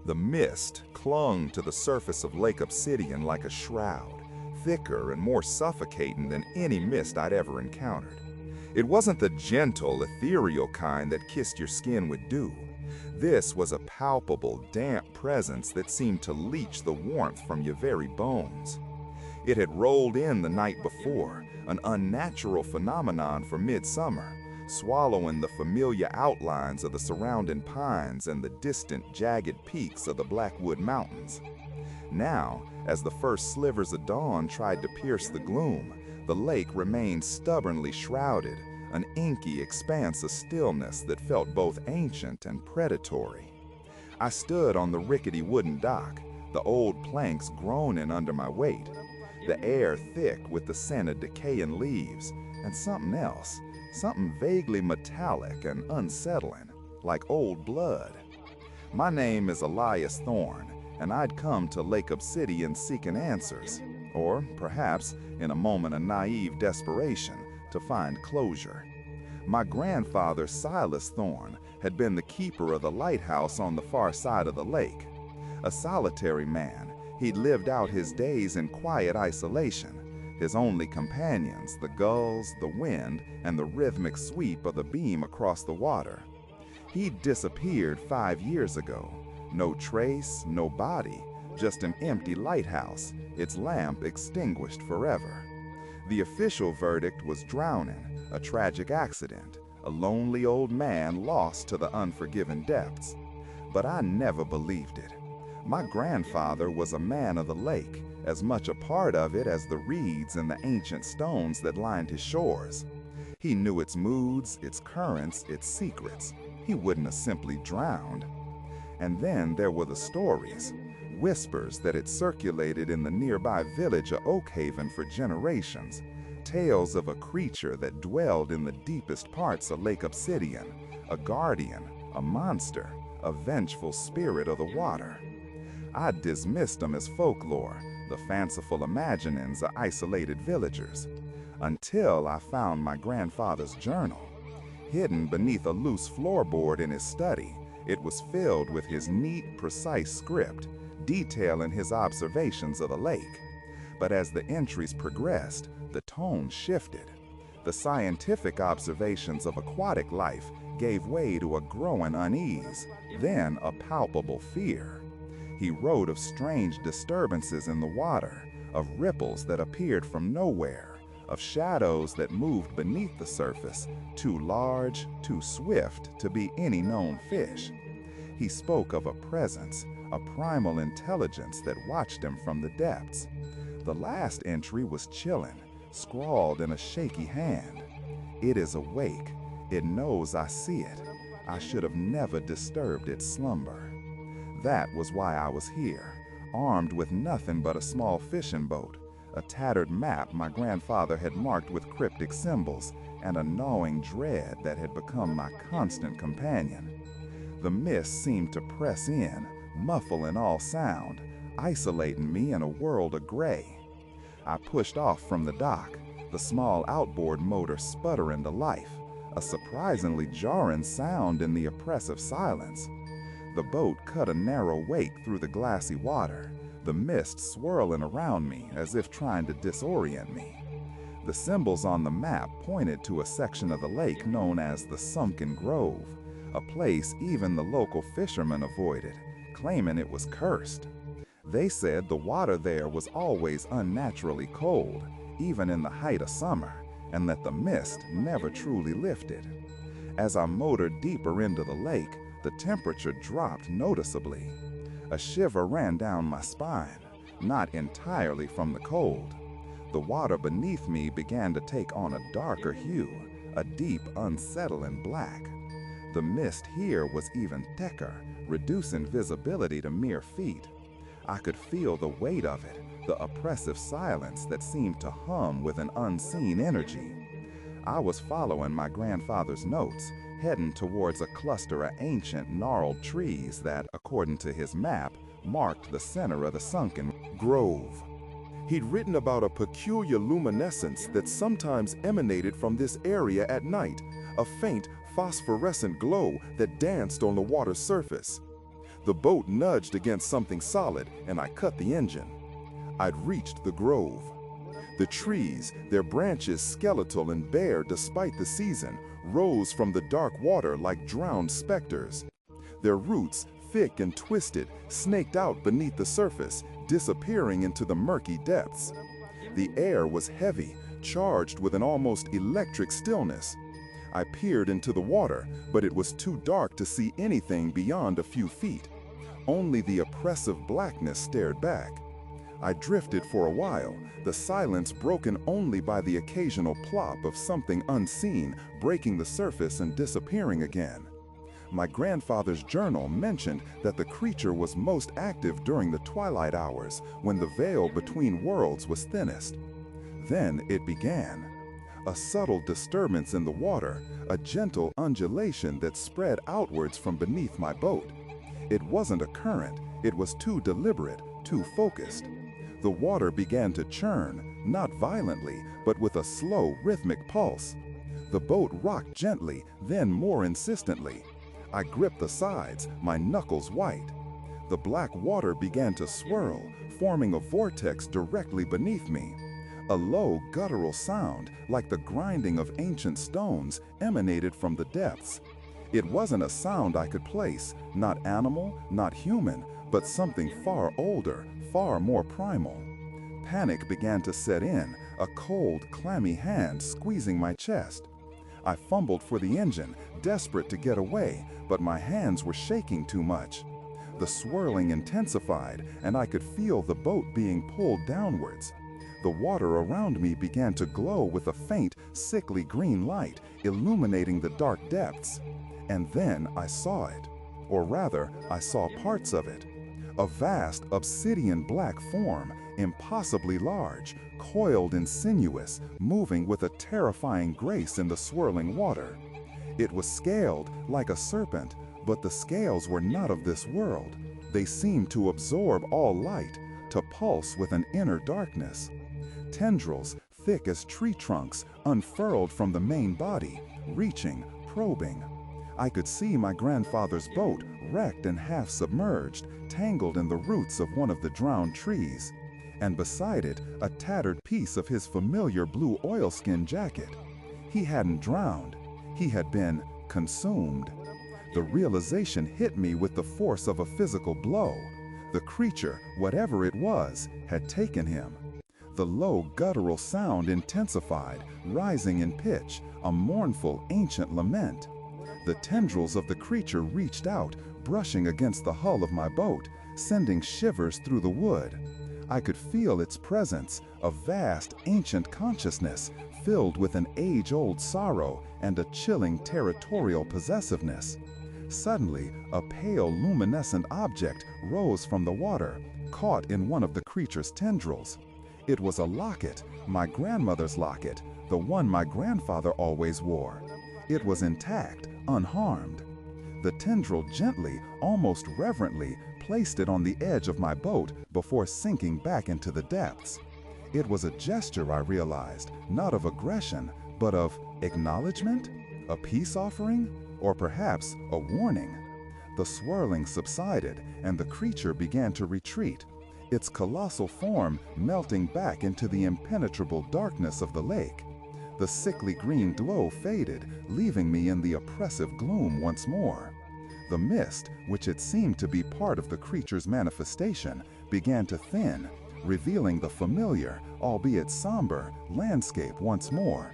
The mist clung to the surface of Lake Obsidian like a shroud, thicker and more suffocating than any mist I'd ever encountered. It wasn't the gentle, ethereal kind that kissed your skin with dew. This was a palpable, damp presence that seemed to leach the warmth from your very bones. It had rolled in the night before, an unnatural phenomenon for midsummer, swallowing the familiar outlines of the surrounding pines and the distant, jagged peaks of the Blackwood Mountains. Now, as the first slivers of dawn tried to pierce the gloom, the lake remained stubbornly shrouded, an inky expanse of stillness that felt both ancient and predatory. I stood on the rickety wooden dock, the old planks groaning under my weight, the air thick with the scent of decaying leaves, and something else, something vaguely metallic and unsettling, like old blood. My name is Elias Thorne, and I'd come to Lake Obsidian seeking answers, or perhaps, in a moment of naive desperation, to find closure. My grandfather, Silas Thorne, had been the keeper of the lighthouse on the far side of the lake. A solitary man, he'd lived out his days in quiet isolation, his only companions the gulls, the wind, and the rhythmic sweep of the beam across the water. He'd disappeared 5 years ago. No trace, no body, just an empty lighthouse, its lamp extinguished forever. The official verdict was drowning, a tragic accident, a lonely old man lost to the unforgiven depths. But I never believed it. My grandfather was a man of the lake, as much a part of it as the reeds and the ancient stones that lined his shores. He knew its moods, its currents, its secrets. He wouldn't have simply drowned. And then there were the stories, whispers that had circulated in the nearby village of Oakhaven for generations, tales of a creature that dwelled in the deepest parts of Lake Obsidian, a guardian, a monster, a vengeful spirit of the water. I dismissed them as folklore, the fanciful imaginings of isolated villagers, until I found my grandfather's journal. Hidden beneath a loose floorboard in his study, it was filled with his neat, precise script, detailing his observations of the lake. But as the entries progressed, the tone shifted. The scientific observations of aquatic life gave way to a growing unease, then a palpable fear. He wrote of strange disturbances in the water, of ripples that appeared from nowhere, of shadows that moved beneath the surface, too large, too swift to be any known fish. He spoke of a presence, a primal intelligence that watched him from the depths. The last entry was chilling, scrawled in a shaky hand. "It is awake. It knows I see it. I should have never disturbed its slumber." That was why I was here, armed with nothing but a small fishing boat, a tattered map my grandfather had marked with cryptic symbols, and a gnawing dread that had become my constant companion. The mist seemed to press in, muffling all sound, isolating me in a world of gray. I pushed off from the dock, the small outboard motor sputtering to life, a surprisingly jarring sound in the oppressive silence. The boat cut a narrow wake through the glassy water, the mist swirling around me as if trying to disorient me. The symbols on the map pointed to a section of the lake known as the Sunken Grove, a place even the local fishermen avoided, claiming it was cursed. They said the water there was always unnaturally cold, even in the height of summer, and that the mist never truly lifted. As I motored deeper into the lake, the temperature dropped noticeably. A shiver ran down my spine, not entirely from the cold. The water beneath me began to take on a darker hue, a deep, unsettling black. The mist here was even thicker, reducing visibility to mere feet. I could feel the weight of it, the oppressive silence that seemed to hum with an unseen energy. I was following my grandfather's notes, heading towards a cluster of ancient, gnarled trees that, according to his map, marked the center of the sunken grove. He'd written about a peculiar luminescence that sometimes emanated from this area at night, a faint, phosphorescent glow that danced on the water's surface. The boat nudged against something solid, and I cut the engine. I'd reached the grove. The trees, their branches skeletal and bare despite the season, rose from the dark water like drowned specters. Their roots, thick and twisted, snaked out beneath the surface, disappearing into the murky depths. The air was heavy, charged with an almost electric stillness. I peered into the water, but it was too dark to see anything beyond a few feet. Only the oppressive blackness stared back. I drifted for a while, the silence broken only by the occasional plop of something unseen breaking the surface and disappearing again. My grandfather's journal mentioned that the creature was most active during the twilight hours, when the veil between worlds was thinnest. Then it began. A subtle disturbance in the water, a gentle undulation that spread outwards from beneath my boat. It wasn't a current, it was too deliberate, too focused. The water began to churn, not violently, but with a slow, rhythmic pulse. The boat rocked gently, then more insistently. I gripped the sides, my knuckles white. The black water began to swirl, forming a vortex directly beneath me. A low, guttural sound, like the grinding of ancient stones, emanated from the depths. It wasn't a sound I could place, not animal, not human, but something far older, far more primal. Panic began to set in, a cold, clammy hand squeezing my chest. I fumbled for the engine, desperate to get away, but my hands were shaking too much. The swirling intensified, and I could feel the boat being pulled downwards. The water around me began to glow with a faint, sickly green light, illuminating the dark depths. And then I saw it. Or rather, I saw parts of it. A vast, obsidian black form, impossibly large, coiled and sinuous, moving with a terrifying grace in the swirling water. It was scaled like a serpent, but the scales were not of this world. They seemed to absorb all light, to pulse with an inner darkness. Tendrils, thick as tree trunks, unfurled from the main body, reaching, probing. I could see my grandfather's boat, wrecked and half submerged, tangled in the roots of one of the drowned trees. And beside it, a tattered piece of his familiar blue oilskin jacket. He hadn't drowned. He had been consumed. The realization hit me with the force of a physical blow. The creature, whatever it was, had taken him. The low, guttural sound intensified, rising in pitch, a mournful, ancient lament. The tendrils of the creature reached out, brushing against the hull of my boat, sending shivers through the wood. I could feel its presence, a vast, ancient consciousness, filled with an age-old sorrow and a chilling territorial possessiveness. Suddenly, a pale, luminescent object rose from the water, caught in one of the creature's tendrils. It was a locket, my grandmother's locket, the one my grandfather always wore. It was intact, unharmed. The tendril gently, almost reverently, placed it on the edge of my boat before sinking back into the depths. It was a gesture, I realized, not of aggression, but of acknowledgement, a peace offering, or perhaps a warning. The swirling subsided, and the creature began to retreat, its colossal form melting back into the impenetrable darkness of the lake. The sickly green glow faded, leaving me in the oppressive gloom once more. The mist, which had seemed to be part of the creature's manifestation, began to thin, revealing the familiar, albeit somber, landscape once more.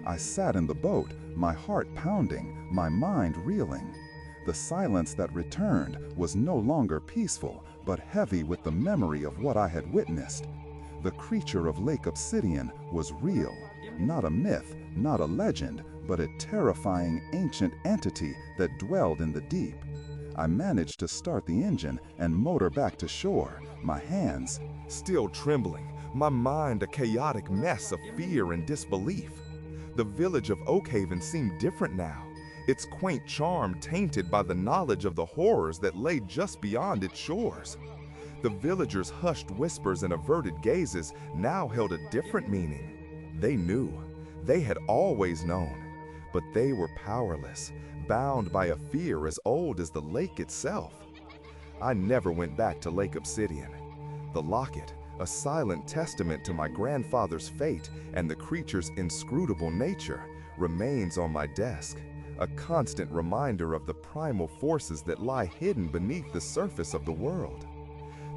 I sat in the boat, my heart pounding, my mind reeling. The silence that returned was no longer peaceful, but heavy with the memory of what I had witnessed. The creature of Lake Obsidian was real, not a myth, not a legend, but a terrifying ancient entity that dwelled in the deep. I managed to start the engine and motor back to shore, my hands still trembling, my mind a chaotic mess of fear and disbelief. The village of Oakhaven seemed different now, its quaint charm tainted by the knowledge of the horrors that lay just beyond its shores. The villagers' hushed whispers and averted gazes now held a different meaning. They knew. They had always known. But they were powerless, bound by a fear as old as the lake itself. I never went back to Lake Obsidian. The locket, a silent testament to my grandfather's fate and the creature's inscrutable nature, remains on my desk, a constant reminder of the primal forces that lie hidden beneath the surface of the world.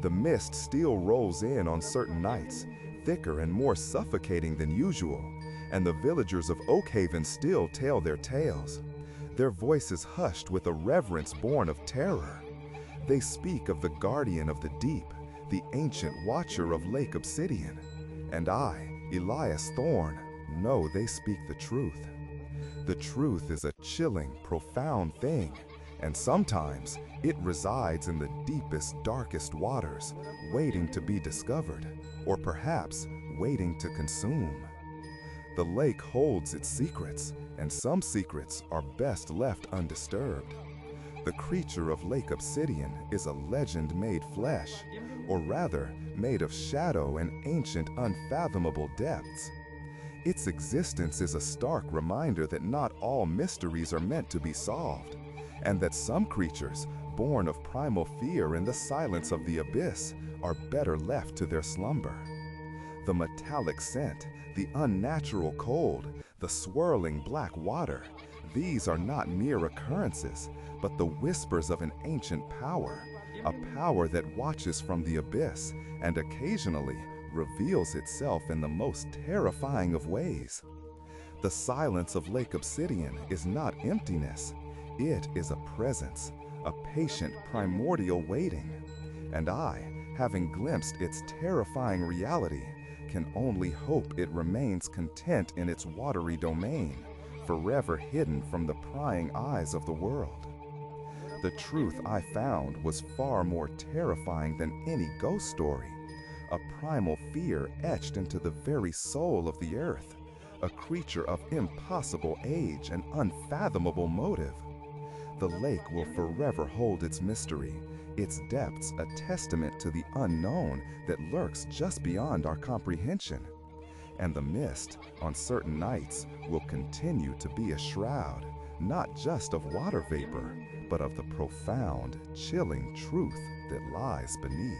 The mist still rolls in on certain nights, thicker and more suffocating than usual, and the villagers of Oakhaven still tell their tales, their voices hushed with a reverence born of terror. They speak of the guardian of the deep, the ancient watcher of Lake Obsidian, and I, Elias Thorne, know they speak the truth. The truth is a chilling, profound thing, and sometimes it resides in the deepest, darkest waters, waiting to be discovered, or perhaps waiting to consume. The lake holds its secrets, and some secrets are best left undisturbed. The creature of Lake Obsidian is a legend made flesh, or rather, made of shadow and ancient, unfathomable depths. Its existence is a stark reminder that not all mysteries are meant to be solved, and that some creatures, born of primal fear in the silence of the abyss, are better left to their slumber. The metallic scent, the unnatural cold, the swirling black water, these are not mere occurrences, but the whispers of an ancient power, a power that watches from the abyss and occasionally reveals itself in the most terrifying of ways. The silence of Lake Obsidian is not emptiness, it is a presence, a patient primordial waiting. And I, having glimpsed its terrifying reality, can only hope it remains content in its watery domain, forever hidden from the prying eyes of the world. The truth I found was far more terrifying than any ghost story, a primal fear etched into the very soul of the earth, a creature of impossible age and unfathomable motive. The lake will forever hold its mystery, its depths a testament to the unknown that lurks just beyond our comprehension. And the mist, on certain nights, will continue to be a shroud, not just of water vapor, but of the profound, chilling truth that lies beneath.